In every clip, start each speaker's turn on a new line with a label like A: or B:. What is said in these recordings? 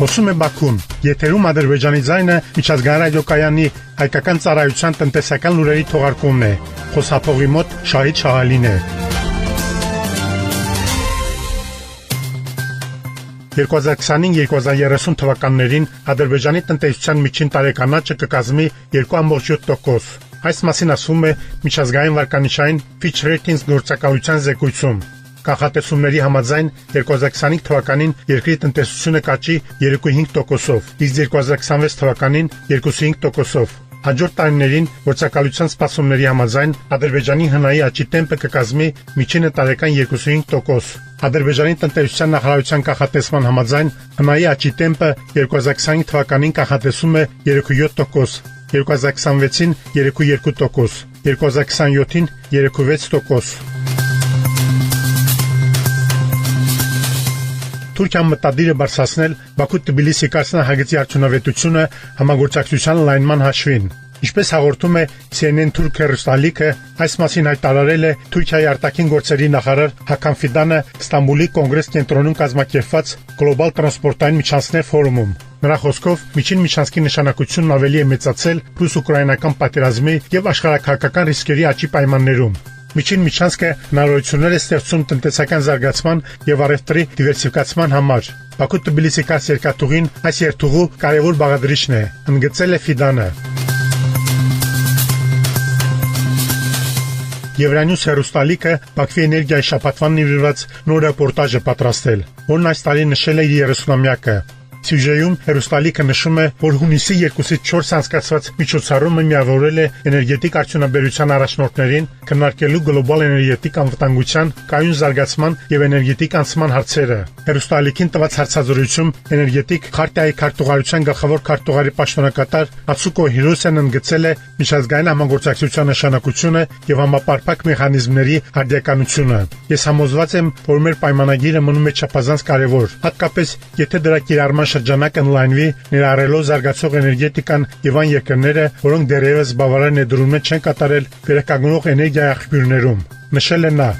A: Խոսում է Բաքուն, եթերում Ադրբեջանի ձայնը միջազգային ռադիոկայանի հայկական ծառայության տնտեսական լուրերի թողարկումն է, խոսափողի մոտ Շահիդ Շահալին է։ 2025-2030 թվականներին Ադրբեջանի տնտեսության միջին տարեկանաճը կկազմի 2.7%։ Այս մասին ասվում է միջազգային վարկանիշային Fitch Ratings գործակալության զեկույցում։ Կանխատեսումների համաձայն 2025 թվականին երկրի տնտեսությունը կաճի 3.5%-ով, իսկ 2026 թվականին 2.5%-ով։ Հաջորդ տարիներին գործակալության սպասումների համաձայն Ադրբեջանի հնայի աճի տեմպը կկազմի միջինը տարեկան 2.5%։ Ադրբեջանի տնտեսության նախարարության կանխատեսման համաձայն հնայի աճի տեմպը 2025 թվականին կանխատեսում է 3.7%, 2026-ին 3.2%, 2027-ին 3.6%։ Թուրքիան մտադիր է բարձրացնել Բաքու-Թբիլիսի կարծնահագծի արդյունավետությունը համագործակցության լայնման հաշվին։ Ինչպես հաղորդում է CNN թուրք հեռուստաալիքը, այս մասին հայտարարել է Թուրքիայի արտաքին գործերի նախարար Հական Ֆիդանը Ստամբուլի կոնգրես կենտրոնում կազմակերպված գլոբալ տրանսպորտային միջանցքներ ֆորումում։ Նրա խոսքով միջին միջանցքի նշանակությունն ավելի է մեծացել ռուս-ուկրաինական պատերազմի եւ աշխարհաքաղաքական ռիսկերի աճի պայմաններում։ Միջին միջանցքը հնարավորություններ է ստեղծում տնտեսական զարգացման եւ առևտրի դիվերսիֆիկացման համար։ Բաքու-Թբիլիսի կարճ երկաթուղին այս երթուղու կարևոր բաղադրիչն է, ընդգծել է Ֆիդանը։ Եվրանյուս հեռուստալիքը Բաքվի էներգիայի շաբաթվան նվիրված նոր ռեպորտաժ է պատրաստել, որն այս տարի նշել է իր 30-ամյակը։ Սյուժեում հեռուստալիքը նշում է, որ հունիսի 2-ից 4 անցկացված միջոցառումը միավորել է էներգետիկ արդյունաբերության առաջնորդներին քննարկելու գլոբալ էներգետիկ անվտանգության, կայուն զարգացման եւ էներգետիկ անցման հարցերը։ Հեռուստալիքին տված հարցազրույցում էներգետիկ խարտիայի քարտուղարության գլխավոր քարտուղարի պաշտոնակատար Ացուկո Հիրոսեն ընդգծել է միջազգային համագործակցության նշանակությունը եւ համապարփակ մեխանիզմների արդիականությունը։ Ես համոզված եմ, որ մեր պայմանագիրը մնում է չափազանց կարեւոր, հատկապես եթե դրա կիրառման շրջանակը ընդլայնվի, ներառելով զարգացող էներգետիկան եւ այն երկրները, որոնք դեռևս բավարար ներդրումներ չեն կատարել վերականգնող էներգիայի աղբյուրներում, նշել է նա։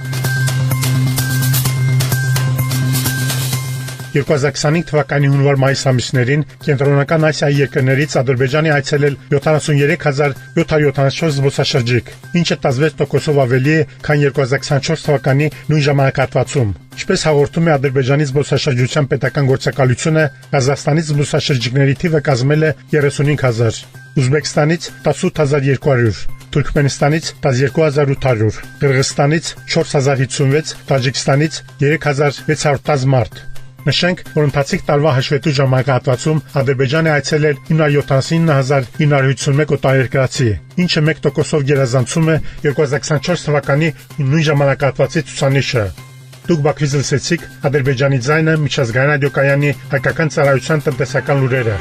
A: 2025 թվականի հունվար-մայիս ամիսներին կենտրոնական Ասիայի երկրներից Ադրբեջանի այցելել 73774 զբոսաշրջիկ, ինչը 16%-ով ավելի է, քան 2024 թվականի նույն ժամանակահատվածում։ Ինչպես հաղորդում է Ադրբեջանի զբոսաշրջության պետական գործակալությունը, Ղազախստանից զբոսաշրջիկների թիվը կազմել է 35000, Ուզբեկստանից 18200, Թուրքմենստանից 12800, Qırğızstanից 4056, Տաջիկստանից 3610 մարդ։ Նշենք, որ ընթացիկ տարվա հաշվետու ժամանակահատվածում Ադրբեջանը այցելել 979951 օտարերկրացի, ինչը 1%-ով գերազանցում է 2024 թվականի նույն ժամանակահատվածի ցուցանիշը։ Դուք Բաքվից լսեցիք Ադրբեջանի ձայնը միջազգային ռադիոկայանի հայկական ծառայության տնտեսական լուրերը։